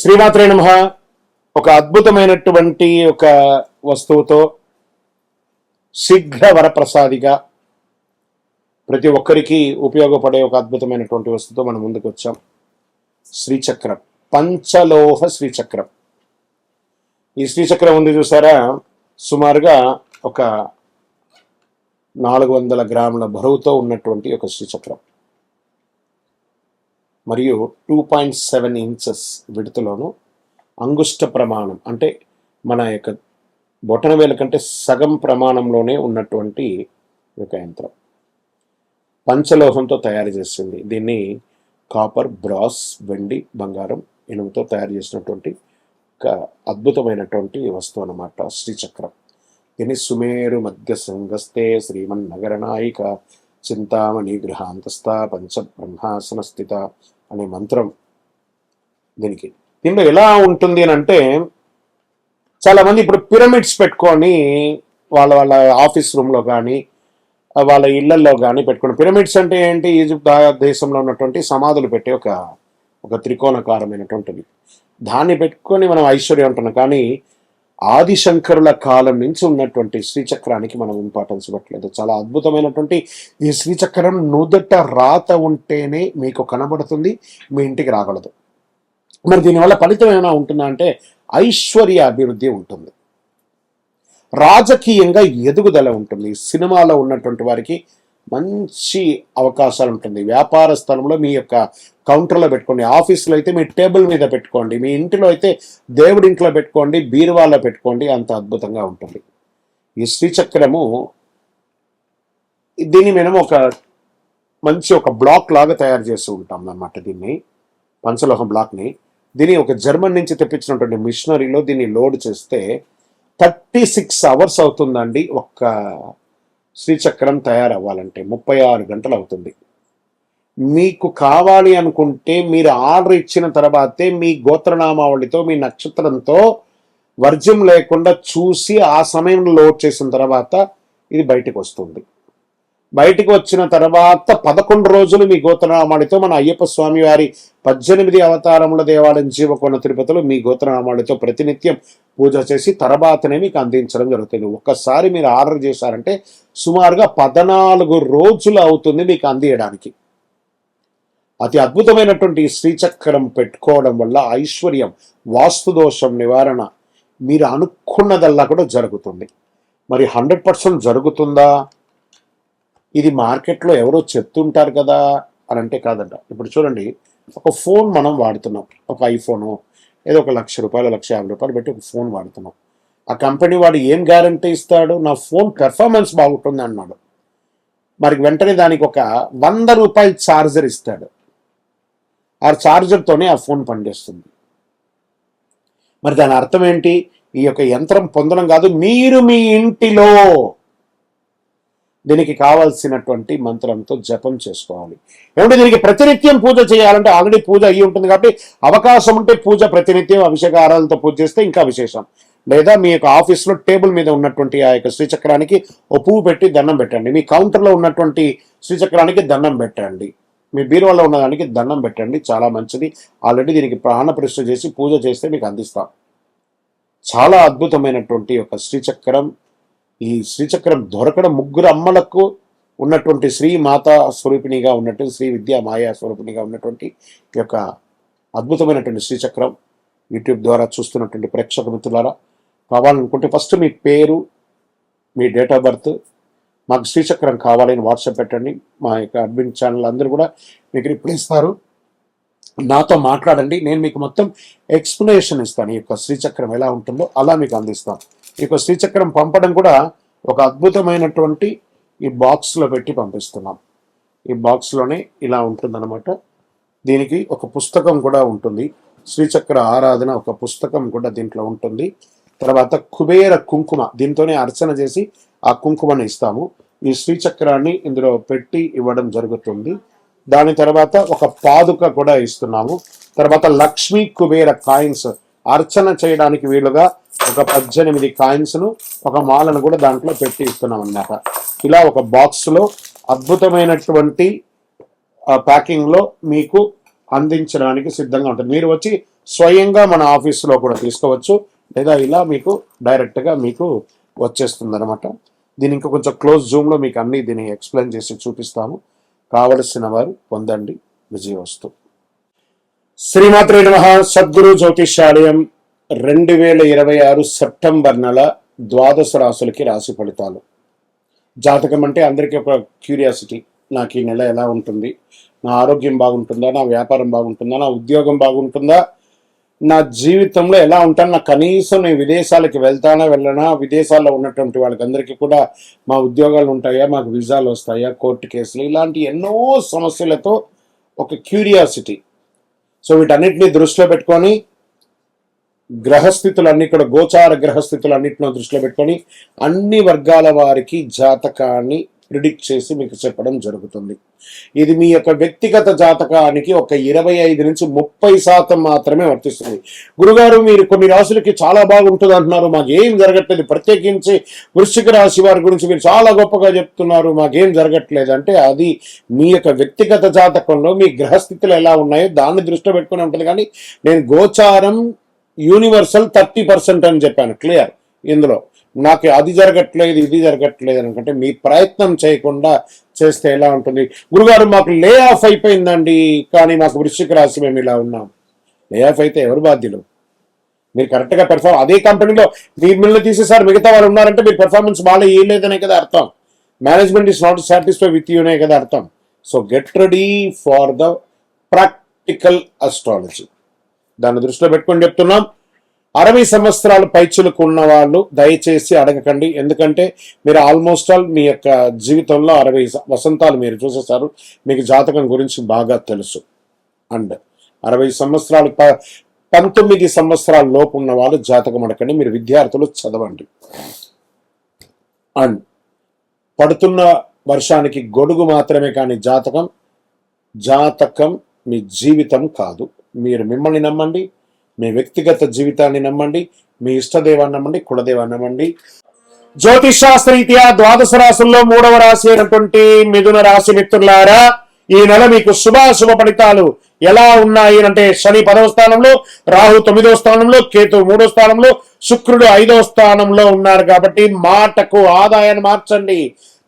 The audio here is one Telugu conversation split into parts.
శ్రీమాత్రే నమః. ఒక అద్భుతమైనటువంటి ఒక వస్తువుతో శీఘ్ర వరప్రసాదిగా ప్రతి ఒక్కరికి ఉపయోగపడే ఒక అద్భుతమైనటువంటి వస్తువుతో మనం ముందుకు వచ్చాం. శ్రీచక్రం, పంచలోహ శ్రీచక్రం. ఈ శ్రీచక్రం ఉంది చూసారా, సుమారుగా ఒక 400 గ్రాముల బరువుతో ఉన్నటువంటి ఒక శ్రీచక్రం మరియు 2.7 ఇంచెస్ విడుతులోను అంగుష్ట ప్రమాణం అంటే మన యొక్క బొటన వేల కంటే సగం ప్రమాణంలోనే ఉన్నటువంటి ఒక యంత్రం. పంచలోహంతో తయారు చేసింది. దీన్ని కాపర్, బ్రాస్, వెండి, బంగారం, ఇనుముతో తయారు చేసినటువంటి ఒక అద్భుతమైనటువంటి వస్తువు అన్నమాట శ్రీచక్రం. దీన్ని సుమేరు మధ్య సంగస్తే శ్రీమన్నగర నాయిక చింతామణి గృహాంతస్థ పంచ బ్రహ్మాసన స్థిత అనే మంత్రం దీనికి. దీనిలో ఎలా ఉంటుంది అని అంటే, చాలా మంది ఇప్పుడు పిరమిడ్స్ పెట్టుకొని వాళ్ళ వాళ్ళ ఆఫీస్ రూమ్లో కానీ వాళ్ళ ఇళ్లలో కానీ పెట్టుకుని. పిరమిడ్స్ అంటే ఏంటి? ఈజిప్ట్ దేశంలో ఉన్నటువంటి సమాధులు పెట్టే ఒక త్రికోణకారమైనటువంటిది. దాన్ని పెట్టుకొని మనం ఐశ్వర్యం అంటున్నాం. కానీ ఆదిశంకరుల కాలం నుంచి ఉన్నటువంటి శ్రీచక్రానికి మనం ఇంపార్టెన్స్ ఇవ్వట్లేదు. చాలా అద్భుతమైనటువంటి ఈ శ్రీచక్రం నుదుట రాత ఉంటేనే మీకు కనబడుతుంది, మీ ఇంటికి రాగలదు. మరి దీనివల్ల ఫలితం ఏమైనా ఉంటుందా అంటే ఐశ్వర్య అభివృద్ధి ఉంటుంది, రాజకీయంగా ఎదుగుదల ఉంటుంది, సినిమాలో ఉన్నటువంటి వారికి మంచి అవకాశాలు ఉంటుంది, వ్యాపార స్థలంలో మీ యొక్క కౌంటర్లో పెట్టుకోండి, ఆఫీస్లో అయితే మీ టేబుల్ మీద పెట్టుకోండి, మీ ఇంటిలో అయితే దేవుడి ఇంట్లో పెట్టుకోండి, బీరువాలో పెట్టుకోండి, అంత అద్భుతంగా ఉంటుంది ఈ శ్రీచక్రము. దీన్ని మనం మంచి ఒక బ్లాక్ లాగా తయారు చేస్తూ ఉంటాం అన్నమాట. దీన్ని పంచలోహం బ్లాక్ని దీన్ని ఒక జర్మన్ నుంచి తెప్పించినటువంటి మిషనరీలో దీన్ని లోడ్ చేస్తే 36 అవర్స్ అవుతుందండి ఒక్క శ్రీచక్రం తయారవ్వాలంటే. 36 గంటలు అవుతుంది. మీకు కావాలి అనుకుంటే మీరు ఆర్డర్ ఇచ్చిన తర్వాతే మీ గోత్రనామావళితో మీ నక్షత్రంతో వర్జ్యం లేకుండా చూసి ఆ సమయంలో లోడ్ చేసిన తర్వాత ఇది బయటకు వస్తుంది. బయటికి వచ్చిన తర్వాత 11 రోజులు మీ గోత్రనామాడితో మన అయ్యప్ప స్వామి వారి 18 అవతారముల దేవాలయం జీవకోణ తిరుపతిలో మీ గోత్రనామాడితో ప్రతినిత్యం పూజ చేసి తర్వాతనే మీకు అందించడం జరుగుతుంది. ఒక్కసారి మీరు ఆర్డర్ చేశారంటే సుమారుగా 14 రోజులు అవుతుంది మీకు అందియడానికి. అతి అద్భుతమైనటువంటి శ్రీచక్రం పెట్టుకోవడం వల్ల ఐశ్వర్యం, వాస్తు దోషం నివారణ, మీరు అనుకున్నదల్లా కూడా జరుగుతుంది. మరి 100% జరుగుతుందా? ఇది మార్కెట్లో ఎవరో చెప్తుంటారు కదా అని అంటే కాదంట. ఇప్పుడు చూడండి, ఒక ఫోన్ మనం వాడుతున్నాం, ఒక ఐఫోను ఏదో ఒక ₹1,00,000 ₹1,50,000 పెట్టి ఒక ఫోన్ వాడుతున్నాం. ఆ కంపెనీ వాడు ఏం గ్యారంటీ ఇస్తాడు? నా ఫోన్ పెర్ఫార్మెన్స్ బాగుంటుంది అన్నాడు. మరి వెంటనే దానికి ఒక ₹100 ఛార్జర్ ఇస్తాడు. ఆ ఛార్జర్తోనే ఆ ఫోన్ పనిచేస్తుంది. మరి దాని అర్థం ఏంటి? ఈ యొక్క యంత్రం పొందడం కాదు, మీరు మీ ఇంటిలో దీనికి కావాల్సినటువంటి మంత్రంతో జపం చేసుకోవాలి. ఏమంటే దీనికి ప్రతినిత్యం పూజ చేయాలంటే ఆల్రెడీ పూజ అయ్యి ఉంటుంది కాబట్టి అవకాశం ఉంటే పూజ ప్రతినిత్యం అభిషేక ఆరాధనతో పూజ చేస్తే ఇంకా విశేషం. లేదా మీ యొక్క ఆఫీస్లో టేబుల్ మీద ఉన్నటువంటి ఆ యొక్క శ్రీచక్రానికి ఓ పువ్వు పెట్టి దండం పెట్టండి, మీ కౌంటర్లో ఉన్నటువంటి శ్రీచక్రానికి దండం పెట్టండి, మీ బీరువాలో ఉన్నదానికి దండం పెట్టండి. చాలా మంచిది. ఆల్రెడీ దీనికి ప్రాణప్రతిష్ఠ చేసి పూజ చేస్తే మీకు అందిస్తాం. చాలా అద్భుతమైనటువంటి ఒక శ్రీచక్రం. ఈ శ్రీచక్రం దొరకడం 3 అమ్మలకు ఉన్నటువంటి శ్రీ మాతా స్వరూపిణిగా ఉన్నటువంటి శ్రీ విద్యా మాయా స్వరూపిణిగా ఉన్నటువంటి ఈ యొక్క అద్భుతమైనటువంటి శ్రీచక్రం యూట్యూబ్ ద్వారా చూస్తున్నటువంటి ప్రేక్షక మిత్రులారా, కావాలనుకుంటే ఫస్ట్ మీ పేరు, మీ డేట్ ఆఫ్ బర్త్, మాకు శ్రీచక్రం కావాలని వాట్సాప్ పెట్టండి. మా యొక్క అడ్మిన్ ఛానల్ అందరూ కూడా మీకు రిప్లై ఇస్తారు. నాతో మాట్లాడండి, నేను మీకు మొత్తం ఎక్స్ప్లెనేషన్ ఇస్తాను. ఈ యొక్క శ్రీచక్రం ఎలా ఉంటుందో అలా మీకు అందిస్తాను. ఈ యొక్క శ్రీచక్రం పంపడం కూడా ఒక అద్భుతమైనటువంటి ఈ బాక్స్లో పెట్టి పంపిస్తున్నాం. ఈ బాక్స్లోనే ఇలా ఉంటుందన్నమాట. దీనికి ఒక పుస్తకం కూడా ఉంటుంది, శ్రీచక్ర ఆరాధన ఒక పుస్తకం కూడా దీంట్లో ఉంటుంది. తర్వాత కుబేర కుంకుమ, దీంతోనే అర్చన చేసి ఆ కుంకుమను ఇస్తాము. ఈ శ్రీచక్రాన్ని ఇందులో పెట్టి ఇవ్వడం జరుగుతుంది. దాని తర్వాత ఒక పాదుక కూడా ఇస్తున్నాము. తర్వాత లక్ష్మీ కుబేర కాయిన్స్ అర్చన చేయడానికి వీలుగా ఒక 18 కాయిన్స్ను, ఒక మాలను కూడా దాంట్లో పెట్టి ఇస్తున్నాం అన్నమాట. ఇలా ఒక బాక్స్లో అద్భుతమైనటువంటి ప్యాకింగ్లో మీకు అందించడానికి సిద్ధంగా ఉంటుంది. మీరు వచ్చి స్వయంగా మన ఆఫీసులో కూడా తీసుకోవచ్చు, లేదా ఇలా మీకు డైరెక్ట్గా మీకు వచ్చేస్తుంది అనమాట. దీని ఇంకా కొంచెం క్లోజ్ జూమ్లో మీకు అన్ని దీన్ని ఎక్స్ప్లెయిన్ చేసి చూపిస్తాము. కావలసిన వారు పొందండి. విజయవస్తు. శ్రీమాత్రే నమః. సద్గురు జ్యోతిష్యాలయం 2026 సెప్టెంబర్ నెల ద్వాదశ రాశులకి రాశి ఫలితాలు. జాతకం అంటే అందరికీ ఒక క్యూరియాసిటీ. నాకు ఈ నెల ఎలా ఉంటుంది, నా ఆరోగ్యం బాగుంటుందా, నా వ్యాపారం బాగుంటుందా, నా ఉద్యోగం బాగుంటుందా, నా జీవితంలో ఎలా ఉంటాను, నా కనీసం నేను విదేశాలకి వెళ్తానా వెళ్ళనా, విదేశాల్లో ఉన్నటువంటి వాళ్ళకందరికీ కూడా మా ఉద్యోగాలు ఉంటాయా, మాకు వీసాలు వస్తాయా, కోర్టు కేసులు, ఇలాంటి ఎన్నో సమస్యలతో ఒక క్యూరియాసిటీ. సో వీటన్నిటిని దృష్టిలో పెట్టుకొని గ్రహస్థితులన్నీ కూడా గోచార గ్రహస్థితులన్నింటిలో దృష్టిలో పెట్టుకొని అన్ని వర్గాల వారికి జాతకాన్ని ప్రిడిక్ట్ చేసి మీకు చెప్పడం జరుగుతుంది. ఇది మీ యొక్క వ్యక్తిగత జాతకానికి ఒక 25 నుంచి 30% మాత్రమే వర్తిస్తుంది. గురుగారు మీరు కొన్ని రాశులకి చాలా బాగుంటుంది అంటున్నారు, మాకేం జరగట్లేదు, ప్రత్యేకించి వృశ్చిక రాశి వారి గురించి మీరు చాలా గొప్పగా చెప్తున్నారు, మాకేం జరగట్లేదు అంటే అది మీ యొక్క వ్యక్తిగత జాతకంలో మీ గ్రహస్థితులు ఎలా ఉన్నాయో దాన్ని దృష్టిలో పెట్టుకుని ఉంటుంది. కానీ నేను గోచారం యూనివర్సల్ 30% అని చెప్పాను, క్లియర్. ఇందులో నాకు అది జరగట్లేదు ఇది జరగట్లేదు అనుకుంటే మీ ప్రయత్నం చేయకుండా చేస్తే ఎలా ఉంటుంది? గురుగారు మాకు లే ఆఫ్ అయిపోయిందండి, కానీ మాకు వృశ్చిక రాశి మేము ఇలా ఉన్నాం. లే ఆఫ్ అయితే ఎవరు బాధ్యులు? మీరు కరెక్ట్గా అదే కంపెనీలో మిమ్మల్ని తీసేసారు, మిగతా వాళ్ళు ఉన్నారంటే మీరు పెర్ఫార్మెన్స్ బాగా వేయలేదనే కదా అర్థం. Management is not satisfy with యూనే కదా అర్థం. So get ready for the practical astrology. దాన్ని దృష్టిలో పెట్టుకొని చెప్తున్నాం. 60 సంవత్సరాలు పైచులకు ఉన్న వాళ్ళు దయచేసి అడగకండి, ఎందుకంటే మీరు ఆల్మోస్ట్ ఆల్ మీ యొక్క జీవితంలో 60 వసంతాలు మీరు చూసేసారు, మీకు జాతకం గురించి బాగా తెలుసు. అండ్ 60 సంవత్సరాలు 19 సంవత్సరాల లోపు ఉన్న వాళ్ళు జాతకం అడగండి, మీరు విద్యార్థులు చదవండి. అండ్ పడుతున్న వర్షానికి గొడుగు మాత్రమే, కానీ జాతకం మీ జీవితం కాదు. మీరు మిమ్మల్ని నమ్మండి, మీ వ్యక్తిగత జీవితాన్ని నమ్మండి, మీ ఇష్టదేవాన్ని నమ్మండి, కులదేవాన్ని నమ్మండి. జ్యోతిష్ శాస్త్రరీత్యా ద్వాదశ రాశుల్లో 3వ రాశి అయినటువంటి మిథున రాశి మిత్రులారా, ఈ నెల మీకు శుభాశుభ ఫలితాలు ఎలా ఉన్నాయి అంటే శని 10వ స్థానంలో, రాహు 9వ స్థానంలో, కేతు 3వ స్థానంలో, శుక్రుడు 5వ స్థానంలో ఉన్నారు. కాబట్టి మాటకు ఆదాయాన్ని మార్చండి,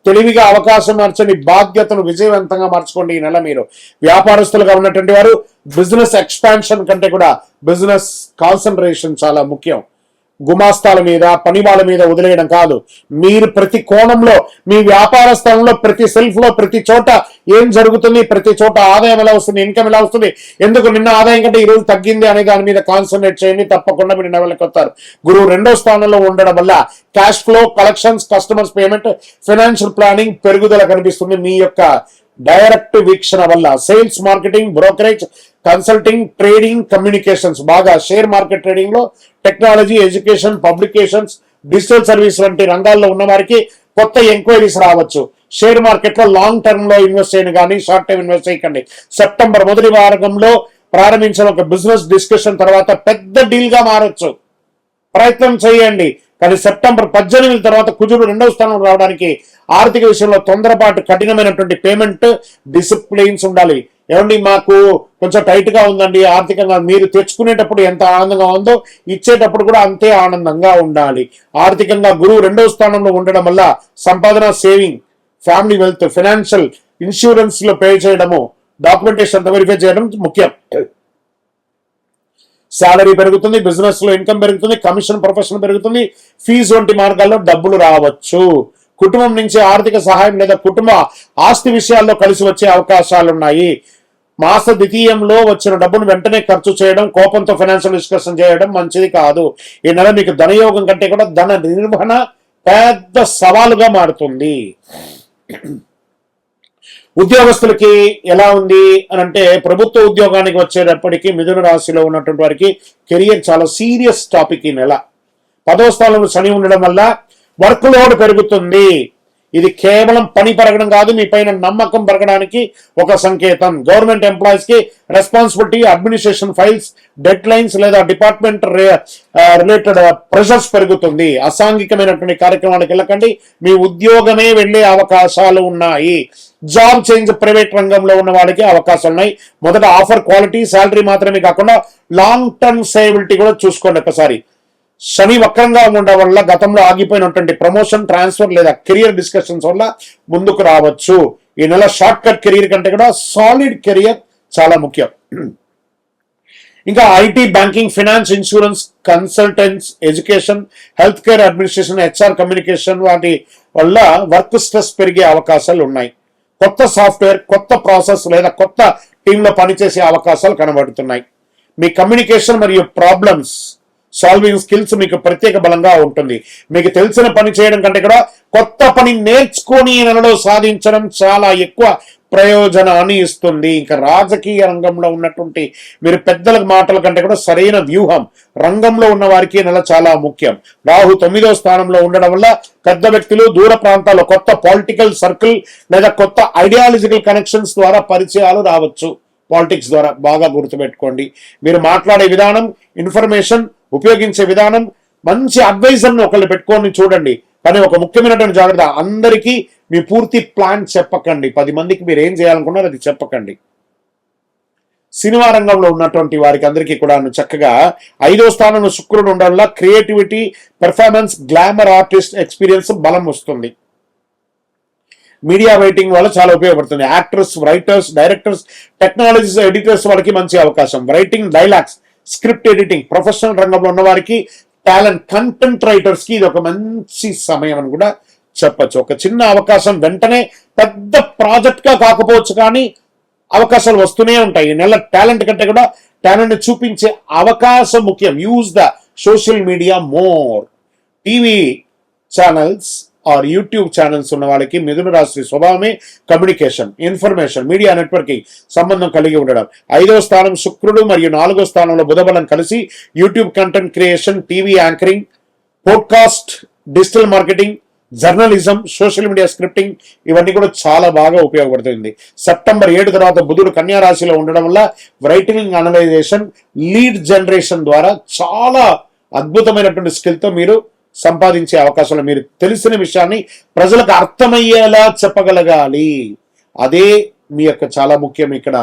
తెలివిగా అవకాశం మార్చండి, బాధ్యతను విజయవంతంగా మార్చుకోండి. ఈ నెల మీరు వ్యాపారస్తులుగా ఉన్నటువంటి వారు బిజినెస్ ఎక్స్పాన్షన్ కంటే కూడా బిజినెస్ కాన్సన్ట్రేషన్ చాలా ముఖ్యం. గుమాస్తాల మీద పని వాళ్ళ మీద వదిలేయడం కాదు. మీరు ప్రతి కోణంలో మీ వ్యాపార స్థలంలో ప్రతి సెల్ఫ్ లో ప్రతి చోట ఏం జరుగుతుంది, ప్రతి చోట ఆదాయం ఎలా వస్తుంది, ఇన్కమ్ ఎలా వస్తుంది, ఎందుకు నిన్న ఆదాయం కంటే ఈ రోజు తగ్గింది అనే దాని మీద కాన్సన్ట్రేట్ చేయండి. తప్పకుండా మీరు లెవెల్కి వస్తారు. గురువు 2వ స్థానంలో ఉండడం వల్ల cash flow, collections, customers payment, financial planning పెరుగుదల కనిపిస్తుంది. మీ యొక్క డైరెక్ట్ వీక్షణ వల్ల sales, marketing, brokerage, consulting, trading, communications, బాగా షేర్ మార్కెట్ ట్రేడింగ్ లో, technology, education, publications, digital service వంటి రంగాల్లో ఉన్న వారికి కొత్త ఎంక్వైరీస్ రావచ్చు. షేర్ మార్కెట్ లో లాంగ్ టర్మ్ లో ఇన్వెస్ట్ చేయను కానీ షార్ట్ టర్మ్ ఇన్వెస్ట్ చేయకండి. సెప్టెంబర్ మొదటి వారంలో ప్రారంభించిన ఒక బిజినెస్ డిస్కషన్ తర్వాత పెద్ద డీల్ గా మారొచ్చు, ప్రయత్నం చేయండి. కానీ సెప్టెంబర్ 18 తర్వాత కుజుడు 2వ స్థానం రావడానికి ఆర్థిక విషయంలో తొందరపాటు, కఠినమైనటువంటి పేమెంట్ డిసిప్లిన్స్ ఉండాలి. ఏమండి మాకు కొంచెం టైట్ గా ఉందండి ఆర్థికంగా, మీరు తెచ్చుకునేటప్పుడు ఎంత ఆనందంగా ఉందో ఇచ్చేటప్పుడు కూడా అంతే ఆనందంగా ఉండాలి. ఆర్థికంగా గురువు 2వ స్థానంలో ఉండడం వల్ల సంపాదన, saving, family wealth, financial insurance లో పే చేయడము, డాక్యుమెంటేషన్ వెరిఫై చేయడం ముఖ్యం. శాలరీ పెరుగుతుంది, బిజినెస్ లో ఇన్కమ్ పెరుగుతుంది, కమిషన్ ప్రొఫెషన్ పెరుగుతుంది, ఫీజు వంటి మార్గాల్లో డబ్బులు రావచ్చు. కుటుంబం నుంచి ఆర్థిక సహాయం లేదా కుటుంబ ఆస్తి విషయాల్లో కలిసి వచ్చే అవకాశాలున్నాయి. మాస ద్వితీయంలో వచ్చిన డబ్బును వెంటనే ఖర్చు చేయడం, కోపంతో ఫైనాన్షియల్ డిస్కషన్ చేయడం మంచిది కాదు. ఈ నెల మీకు ధనయోగం కంటే కూడా ధన నిర్వహణ పెద్ద సవాలుగా మారుతుంది. ఉద్యోగస్తులకి ఎలా ఉంది అని అంటే, ప్రభుత్వ ఉద్యోగానికి వచ్చేటప్పటికి మిథున రాశిలో ఉన్నటువంటి వారికి కెరియర్ చాలా సీరియస్ టాపిక్. ఈ నెల 10వ స్థానంలో శని ఉండడం వల్ల వర్క్ లోడ్ పెరుగుతుంది. ఇది కేవలం పని పెరగడం కాదు, మీ పైన నమ్మకం పెరగడానికి ఒక సంకేతం. గవర్నమెంట్ ఎంప్లాయీస్ కి responsibility, administration files, dead lines లేదా డిపార్ట్మెంట్ రిలేటెడ్ ప్రెషర్స్ పెరుగుతుంది. అసాంఘికమైనటువంటి కార్యక్రమాలకు వెళ్ళకండి, మీ ఉద్యోగమే వెళ్లే అవకాశాలు ఉన్నాయి. జాబ్ చేంజ్ ప్రైవేట్ రంగంలో ఉన్న వాళ్ళకి అవకాశాలు ఉన్నాయి. మొదట ఆఫర్ క్వాలిటీ, శాలరీ మాత్రమే కాకుండా లాంగ్ టర్మ్ సేబిలిటీ కూడా చూసుకోండి ఒకసారి. శని వక్రంగా ఉండడం వల్ల గతంలో ఆగిపోయినటువంటి ప్రమోషన్, ట్రాన్స్ఫర్ లేదా కెరియర్ డిస్కషన్స్ వల్ల ముందుకు రావచ్చు. ఈ నెల షార్ట్ కట్ కెరియర్ కంటే కూడా సాలిడ్ కెరియర్ చాలా ముఖ్యం. ఇంకా IT, banking, finance, insurance, consultants, education, health care, administration, HR, communication వాటి వల్ల వర్క్ స్ట్రెస్ పెరిగే అవకాశాలు ఉన్నాయి. కొత్త సాఫ్ట్వేర్, కొత్త ప్రాసెస్ లేదా కొత్త టీంలో పనిచేసే అవకాశాలు కనబడుతున్నాయి. మీ కమ్యూనికేషన్ మరియు ప్రాబ్లమ్స్ సాల్వింగ్ స్కిల్స్ మీకు ప్రత్యేక బలంగా ఉంటుంది. మీకు తెలిసిన పని చేయడం కంటే కూడా కొత్త పని నేర్చుకొని నెలలో సాధించడం చాలా ఎక్కువ ప్రయోజనాన్ని ఇస్తుంది. ఇంకా రాజకీయ రంగంలో ఉన్నటువంటి మీరు పెద్దల మాటల కంటే కూడా సరైన వ్యూహం రంగంలో ఉన్న వారికి నెల చాలా ముఖ్యం. రాహు 9వ స్థానంలో ఉండడం వల్ల పెద్ద వ్యక్తులు, దూర ప్రాంతాల్లో కొత్త పొలిటికల్ సర్కిల్ లేదా కొత్త ఐడియాలజికల్ కనెక్షన్స్ ద్వారా పరిచయాలు రావచ్చు. పాలిటిక్స్ ద్వారా బాగా గుర్తుపెట్టుకోండి. మీరు మాట్లాడే విధానం, ఇన్ఫర్మేషన్ ఉపయోగించే విధానం, మంచి అడ్వైజర్ని ఒకళ్ళు పెట్టుకొని చూడండి. కానీ ఒక ముఖ్యమైనటువంటి జాగ్రత్త, అందరికీ మీ పూర్తి ప్లాన్ చెప్పకండి. 10 మందికి మీరు ఏం చేయాలనుకున్నారో అది చెప్పకండి. సినిమా రంగంలో ఉన్నటువంటి వారికి అందరికీ కూడా చక్కగా 5వ స్థానంలో శుక్రుడు ఉండడం వల్ల creativity, performance, glamour, artist experience బలం వస్తుంది. మీడియా రైటింగ్ వల్ల చాలా ఉపయోగపడుతుంది. Actors, writers, directors, technologies, editors వాళ్ళకి మంచి అవకాశం. Writing, dialogues, script editing, professional రంగంలో ఉన్న వారికి, టాలెంట్, కంటెంట్ రైటర్స్ కి ఇది ఒక మంచి సమయం అని కూడా చెప్పచ్చు. ఒక చిన్న అవకాశం వెంటనే పెద్ద ప్రాజెక్ట్ గా కాకపోవచ్చు, కానీ అవకాశాలు వస్తూనే ఉంటాయి. ఈ నెల టాలెంట్ కంటే కూడా టాలెంట్ చూపించే అవకాశం ముఖ్యం. Use the social media more. TV channels or YouTube channels ఉన్న వాళ్ళకి మిథున రాశి స్వభావమే కమ్యూనికేషన్, ఇన్ఫర్మేషన్, మీడియా నెట్వర్కింగ్ సంబంధం కలిగి ఉండడం. 5వ స్థానం శుక్రుడు మరియు 4వ స్థానంలో బుధబలం కలిసి YouTube content creation, TV anchoring, podcast, digital marketing, journalism, social media scripting ఇవన్నీ కూడా చాలా బాగా ఉపయోగపడుతుంది. సెప్టెంబర్ 7 తర్వాత బుధుడు కన్యా రాశిలో ఉండడం వల్ల రైటింగ్, అనలైజేషన్, లీడ్ జనరేషన్ ద్వారా చాలా అద్భుతమైనటువంటి స్కిల్తో మీరు సంపాదించే అవకాశాలు. మీరు తెలిసిన విషయాన్ని ప్రజలకు అర్థమయ్యేలా చెప్పగలగాలి. అదే మీ యొక్క చాలా ముఖ్యం. ఇక్కడ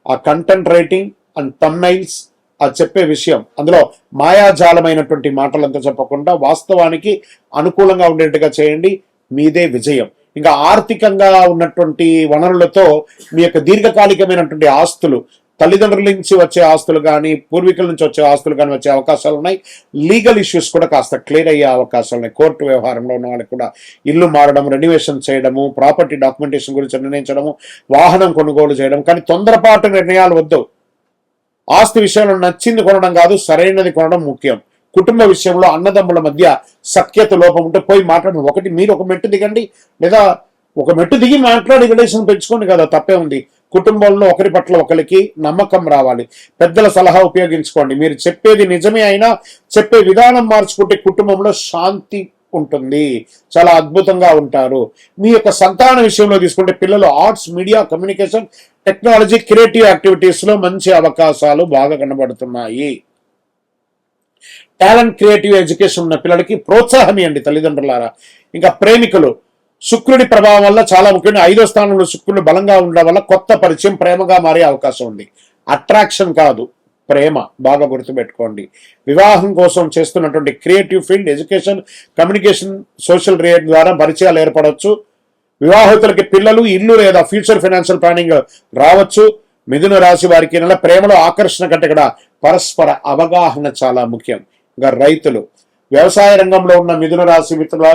ఆ కంటెంట్ రైటింగ్ అండ్ థంబ్నైల్స్ అది చెప్పే విషయం, అందులో మాయాజాలమైనటువంటి మాటలంతా చెప్పకుండా వాస్తవానికి అనుకూలంగా ఉండేట్టుగా చేయండి. మీదే విజయం. ఇంకా ఆర్థికంగా ఉన్నటువంటి వనరులతో మీ యొక్క దీర్ఘకాలికమైనటువంటి ఆస్తులు, తల్లిదండ్రుల నుంచి వచ్చే ఆస్తులు కానీ, పూర్వీకుల నుంచి వచ్చే ఆస్తులు కానీ వచ్చే అవకాశాలు ఉన్నాయి. లీగల్ ఇష్యూస్ కూడా కాస్త క్లియర్ అయ్యే అవకాశాలు ఉన్నాయి. కోర్టు వ్యవహారంలో ఉన్న వాళ్ళకి కూడా ఇల్లు మారడం, రెన్యువేషన్ చేయడము, ప్రాపర్టీ డాక్యుమెంటేషన్ గురించి నిర్ణయించడము, వాహనం కొనుగోలు చేయడం. కానీ తొందరపాటు నిర్ణయాలు వద్దు. ఆస్తి విషయంలో నచ్చింది కొనడం కాదు, సరైనది కొనడం ముఖ్యం. కుటుంబ విషయంలో అన్నదమ్ముల మధ్య సఖ్యత లోపం ఉంటే పోయి మాట్లాడండి. ఒకటి మీరు ఒక మెట్టు దిగండి, లేదా ఒక మెట్టు దిగి మాట్లాడి రిలేషన్ పెంచుకోండి కదా, తప్పే ఉంది. కుటుంబంలో ఒకరి పట్ల ఒకరికి నమ్మకం రావాలి. పెద్దల సలహా ఉపయోగించుకోండి. మీరు చెప్పేది నిజమే అయినా చెప్పే విధానం మార్చుకుంటే కుటుంబంలో శాంతి ఉంటుంది, చాలా అద్భుతంగా ఉంటారు. మీ యొక్క సంతాన విషయంలో తీసుకుంటే పిల్లలు arts, media, communication, technology, creative activities లో మంచి అవకాశాలు బాగా కనబడుతున్నాయి. టాలెంట్, క్రియేటివ్ ఎడ్యుకేషన్ ఉన్న పిల్లలకి ప్రోత్సాహం ఇవ్వండి తల్లిదండ్రులారా. ఇంకా ప్రేమికులు, శుక్రుడి ప్రభావం వల్ల చాలా ముఖ్యంగా 5వ స్థానంలో శుక్రుడు బలంగా ఉండడం వల్ల కొత్త పరిచయం ప్రేమగా మారే అవకాశం ఉంది. అట్రాక్షన్ కాదు, ప్రేమ. బాగా గుర్తుపెట్టుకోండి. వివాహం కోసం చేస్తున్నటువంటి creative field, education, communication, social rate ద్వారా పరిచయాలు ఏర్పడవచ్చు. వివాహితులకి పిల్లలు, ఇల్లు లేదా ఫ్యూచర్ ఫైనాన్షియల్ ప్లానింగ్ రావచ్చు. మిథున రాశి వారికి నెల ప్రేమలో ఆకర్షణ కంటే కూడా పరస్పర అవగాహన చాలా ముఖ్యం. ఇంకా రైతులు, వ్యవసాయ రంగంలో ఉన్న మిథున రాశి మిత్రుల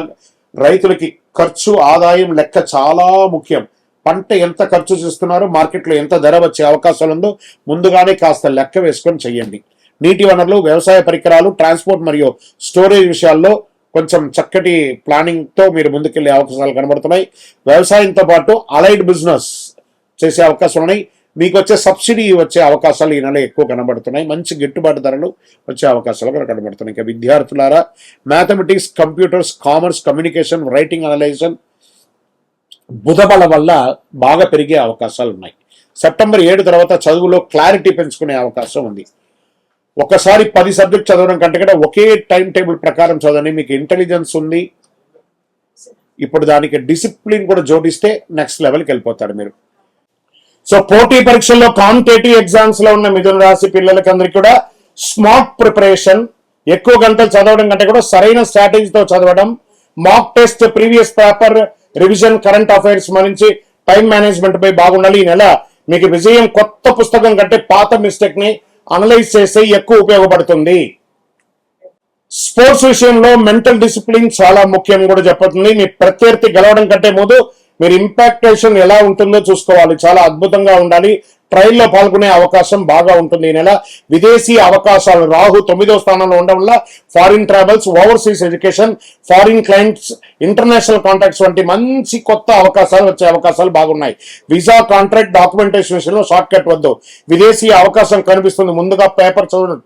రైతులకి ఖర్చు, ఆదాయం లెక్క చాలా ముఖ్యం. పంట ఎంత ఖర్చు చేస్తున్నారో, మార్కెట్లో ఎంత ధర వచ్చే అవకాశాలు ఉందో ముందుగానే కాస్త లెక్క వేసుకొని చెయ్యండి. నీటి వనరులు, వ్యవసాయ పరికరాలు, ట్రాన్స్పోర్ట్ మరియు స్టోరేజ్ విషయాల్లో కొంచెం చక్కటి ప్లానింగ్ తో మీరు ముందుకెళ్లే అవకాశాలు కనబడుతున్నాయి. వ్యవసాయంతో పాటు అలైడ్ బిజినెస్ చేసే అవకాశాలు ఉన్నాయి. మీకు వచ్చే సబ్సిడీ వచ్చే అవకాశాలు ఈ నెల ఎక్కువ కనబడుతున్నాయి. మంచి గిట్టుబాటు ధరలు వచ్చే అవకాశాలు కూడా కనబడుతున్నాయి. ఇక విద్యార్థులారా, mathematics, computers, commerce, communication, writing, analysation, బుధ బలం వల్ల బాగా పెరిగే అవకాశాలు ఉన్నాయి. సెప్టెంబర్ 7 తర్వాత చదువులో క్లారిటీ పెంచుకునే అవకాశం ఉంది. ఒకసారి 10 సబ్జెక్ట్ చదవడం కంటే కూడా ఒకే టైం టేబుల్ ప్రకారం చదవండి. మీకు ఇంటెలిజెన్స్ ఉంది, ఇప్పుడు దానికి డిసిప్లిన్ కూడా జోడిస్తే నెక్స్ట్ లెవెల్కి వెళ్ళిపోతారు మీరు. సో పోటీ పరీక్షల్లో కాంపిటేటివ్ ఎగ్జామ్స్ లో ఉన్న మిథున రాశి పిల్లలకి అందరికీ కూడా స్మార్ట్ ప్రిపరేషన్, ఎక్కువ గంటలు చదవడం కంటే కూడా సరైన స్ట్రాటజీతో చదవడం, mock test, previous paper revision, current affairs నుంచి టైం మేనేజ్మెంట్ పై బాగుండాలి. ఈ నెల మీకు విజయం కొత్త పుస్తకం కంటే పాత మిస్టేక్ ని అనలైజ్ చేస్తే ఎక్కువ ఉపయోగపడుతుంది. స్పోర్ట్స్ విషయంలో మెంటల్ డిసిప్లిన్ చాలా ముఖ్యం కూడా చెప్పబడుతుంది. మీ ప్రత్యర్థి గెలవడం కంటే ముందు మీరు ఇంపాక్టేషన్ ఎలా ఉంటుందో చూసుకోవాలి, చాలా అద్భుతంగా ఉండాలి. ట్రయల్లో పాల్గొనే అవకాశం బాగా ఉంటుంది. ఈ నెల విదేశీ అవకాశాలు, రాహు 9వ స్థానంలో ఉండడం వల్ల foreign travels, overseas education, foreign clients, international contacts వంటి మంచి కొత్త అవకాశాలు వచ్చే అవకాశాలు బాగున్నాయి. వీసా, కాంట్రాక్ట్, డాక్యుమెంటేషన్ విషయంలో షార్ట్ కట్ వద్దు. విదేశీ అవకాశం కనిపిస్తుంది, ముందుగా పేపర్ చదవడం,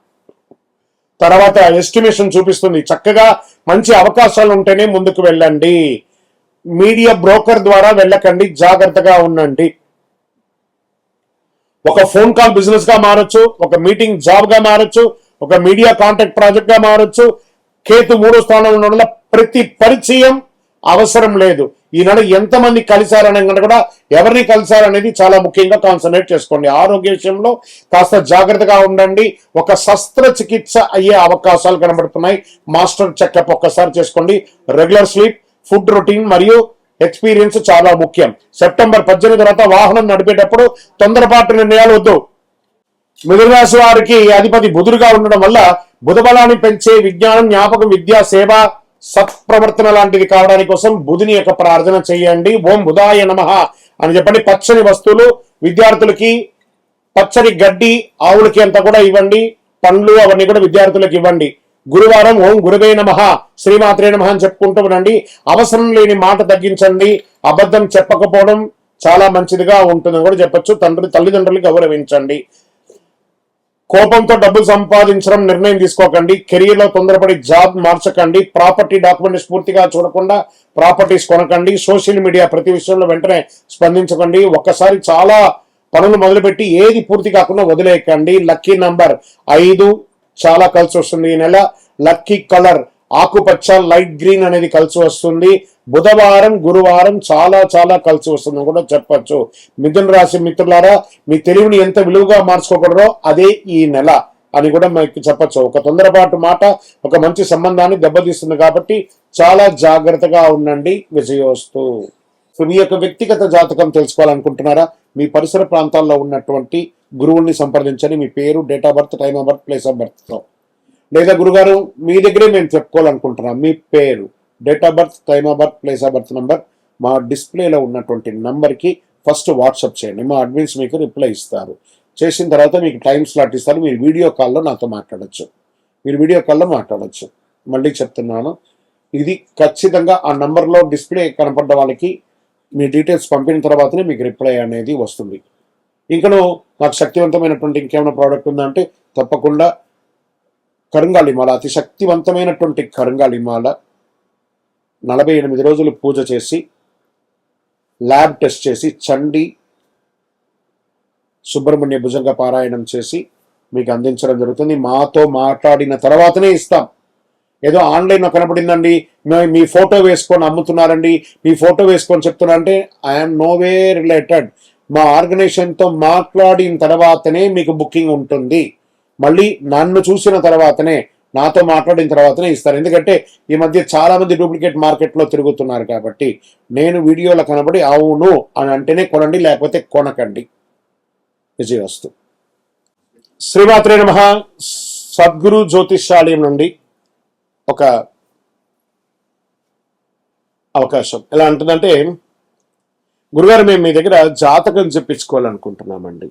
తర్వాత ఎస్టిమేషన్ చూపిస్తుంది. చక్కగా మంచి అవకాశాలు ఉంటేనే ముందుకు వెళ్ళండి. మీడియా బ్రోకర్ ద్వారా వెళ్ళకండి, జాగ్రత్తగా ఉండండి. ఒక ఫోన్ కాల్ బిజినెస్ గా మారొచ్చు, ఒక మీటింగ్ జాబ్ గా మారొచ్చు, ఒక మీడియా కాంటాక్ట్ ప్రాజెక్ట్ గా మారొచ్చు. కేతు 3వ స్థానంలో ఉండడం వల్ల ప్రతి పరిచయం అవసరం లేదు. ఈ నెల ఎంతమంది కలిశారనే కూడా ఎవరిని కలిశారనేది చాలా ముఖ్యంగా కాన్సన్ట్రేట్ చేసుకోండి. ఆరోగ్య విషయంలో కాస్త జాగ్రత్తగా ఉండండి. ఒక శస్త్రచికిత్స అయ్యే అవకాశాలు కనబడుతున్నాయి. మాస్టర్ చెకప్ ఒక్కసారి చేసుకోండి. రెగ్యులర్ స్లీప్, ఫుడ్ రొటీన్ మరియు ఎక్స్పీరియన్స్ చాలా ముఖ్యం. సెప్టెంబర్ 18 తర్వాత వాహనం నడిపేటప్పుడు తొందరపాటు నిర్ణయాలు వద్దు. మిథున రాశి వారికి అధిపతి బుధుడుగా ఉండడం వల్ల బుధ బలాన్ని పెంచే విజ్ఞానం, జ్ఞాపకం, విద్య, సేవ, సత్ప్రవర్తన లాంటివి కావడానికి కోసం బుధుని యొక్క ప్రార్థన చేయండి. ఓం బుధాయ నమః అని చెప్పండి. పచ్చని వస్తువులు విద్యార్థులకి, పచ్చని గడ్డి ఆవులకి అంతా కూడా ఇవ్వండి. పండ్లు అవన్నీ కూడా విద్యార్థులకు ఇవ్వండి. గురువారం ఓం గురువే నమః, శ్రీమాత్రే నమః అని చెప్పుకుంటూ ఉండండి. అవసరం లేని మాట తగ్గించండి. అబద్ధం చెప్పకపోవడం చాలా మంచిదిగా ఉంటుందని కూడా చెప్పొచ్చు. తల్లిదండ్రులకు గౌరవించండి. కోపంతో డబ్బులు సంపాదించడం నిర్ణయం తీసుకోకండి. కెరీర్ లో తొందరపడి జాబ్ మార్చకండి. ప్రాపర్టీ డాక్యుమెంట్స్ పూర్తిగా చూడకుండా ప్రాపర్టీస్ కొనకండి. సోషల్ మీడియా ప్రతి విషయంలో వెంటనే స్పందించకండి. ఒక్కసారి చాలా పనులు మొదలుపెట్టి ఏది పూర్తి కాకుండా వదిలేయకండి. లక్కీ నంబర్ 5 చాలా కలిసి వస్తుంది ఈ నెల. లక్కీ కలర్ ఆకుపచ్చ, లైట్ గ్రీన్ అనేది కలిసి వస్తుంది. బుధవారం, గురువారం చాలా చాలా కలిసి వస్తుంది కూడా చెప్పచ్చు. మిథున రాశి మిత్రులారా, మీ తెలివిని ఎంత విలువగా మార్చుకోకూడదో అదే ఈ నెల అని కూడా మీకు చెప్పచ్చు. ఒక తొందరపాటు మాట ఒక మంచి సంబంధాన్ని దెబ్బతీస్తుంది కాబట్టి చాలా జాగ్రత్తగా ఉండండి. విజయోస్తు. మీ యొక్క వ్యక్తిగత జాతకం తెలుసుకోవాలనుకుంటున్నారా? మీ పరిసర ప్రాంతాల్లో ఉన్నటువంటి గురువుల్ని సంప్రదించండి. మీ పేరు, date of birth, time of birth, place of బర్త్తో. లేదా గురుగారు మీ దగ్గరే మేము చెప్పుకోవాలనుకుంటున్నాం, మీ పేరు, date of birth, time of birth, place of birth number మా డిస్ప్లేలో ఉన్నటువంటి నంబర్కి ఫస్ట్ వాట్సాప్ చేయండి. మా అడ్మిన్స్ మీకు రిప్లై ఇస్తారు. చేసిన తర్వాత మీకు టైం స్లాట్ ఇస్తారు. మీరు వీడియో కాల్లో నాతో మాట్లాడచ్చు. మళ్ళీ చెప్తున్నాను, ఇది ఖచ్చితంగా ఆ నంబర్లో డిస్ప్లే కనపడ్డ వాళ్ళకి మీ డీటెయిల్స్ పంపిన తర్వాతనే మీకు రిప్లై అనేది వస్తుంది. ఇంకను నాకు శక్తివంతమైనటువంటి ఇంకేమైనా ప్రోడక్ట్ ఉందంటే తప్పకుండా కరుంగాళిమాల, అతి శక్తివంతమైనటువంటి కరుంగాళిమాల 48 రోజులు పూజ చేసి, ల్యాబ్ టెస్ట్ చేసి, చండి సుబ్రహ్మణ్య భుజంగ పారాయణం చేసి మీకు అందించడం జరుగుతుంది. మాతో మాట్లాడిన తర్వాతనే ఇస్తాం. ఏదో ఆన్లైన్లో కనపడిందండి, మీ ఫోటో వేసుకొని అమ్ముతున్నారండి, మీ ఫోటో వేసుకొని చెప్తున్నారంటే ఐఎమ్ నోవే రిలేటెడ్. మా ఆర్గనైజేషన్తో మాట్లాడిన తర్వాతనే మీకు బుకింగ్ ఉంటుంది. మళ్ళీ నన్ను చూసిన తర్వాతనే, నాతో మాట్లాడిన తర్వాతనే ఇస్తారు. ఎందుకంటే ఈ మధ్య చాలా మంది డూప్లికేట్ మార్కెట్లో తిరుగుతున్నారు కాబట్టి నేను వీడియోలో కనబడి అవును అని అంటేనే కొనండి, లేకపోతే కొనకండి. విజయవస్తు. శ్రీమాత్రే నమః. సద్గురు జ్యోతిష్యాలయం నుండి ఒక అవకాశం ఎలా ఉంటుందంటే, గురుగారు మేము మీ దగ్గర జాతకం చెప్పించుకోవాలనుకుంటున్నామండి.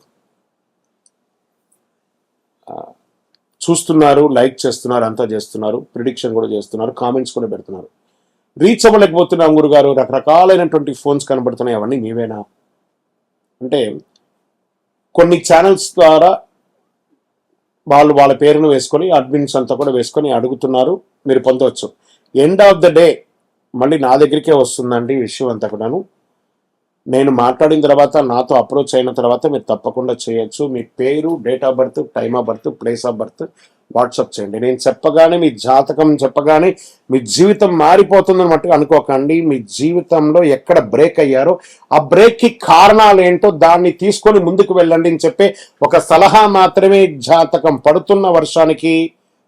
చూస్తున్నారు, లైక్ చేస్తున్నారు, అంతా చేస్తున్నారు, ప్రిడిక్షన్ కూడా చేస్తున్నారు, కామెంట్స్ కూడా పెడుతున్నారు. రీచ్ అవ్వలేకపోతున్నాం గురుగారు, రకరకాలైనటువంటి ఫోన్స్ కనబడుతున్నాయి, అవన్నీ మీవేనా అంటే, కొన్ని ఛానల్స్ ద్వారా వాళ్ళ పేరును వేసుకొని అడ్మిన్స్ అంతా కూడా వేసుకొని అడుగుతున్నారు, మీరు పొందవచ్చు. ఎండ్ ఆఫ్ ద డే మళ్ళీ నా దగ్గరికే వస్తుందండి విషయం అంతా కూడాను. నేను మాట్లాడిన తర్వాత నాతో అప్రోచ్ అయిన తర్వాత మీరు తప్పకుండా చేయొచ్చు. మీ పేరు, date of birth, time of birth, place of birth WhatsApp చేయండి. నేను చెప్పగానే మీ జాతకం చెప్పగానే మీ జీవితం మారిపోతుందని మట్టుకు అనుకోకండి. మీ జీవితంలో ఎక్కడ బ్రేక్ అయ్యారో ఆ బ్రేక్కి కారణాలు ఏంటో దాన్ని తీసుకొని ముందుకు వెళ్ళండి అని చెప్పే ఒక సలహా మాత్రమే. జాతకం పడుతున్న వర్షానికి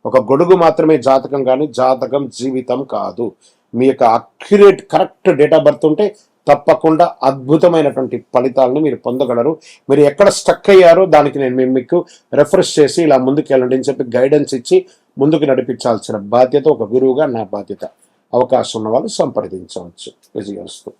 ఒక గొడుగు మాత్రమే జాతకం, కానీ జాతకం జీవితం కాదు. మీ యొక్క accurate correct date of birth ఉంటే తప్పకుండా అద్భుతమైనటువంటి ఫలితాలను మీరు పొందగలరు. మీరు ఎక్కడ స్టక్ అయ్యారో దానికి నేను మీకు రెఫరెన్స్ చేసి ఇలా ముందుకు వెళ్ళండి అని చెప్పి గైడెన్స్ ఇచ్చి ముందుకు నడిపించాల్సిన బాధ్యత ఒక గురువుగా నా బాధ్యత. అవకాశం ఉన్న వాళ్ళు సంప్రదించవచ్చు. విజయవస్తు.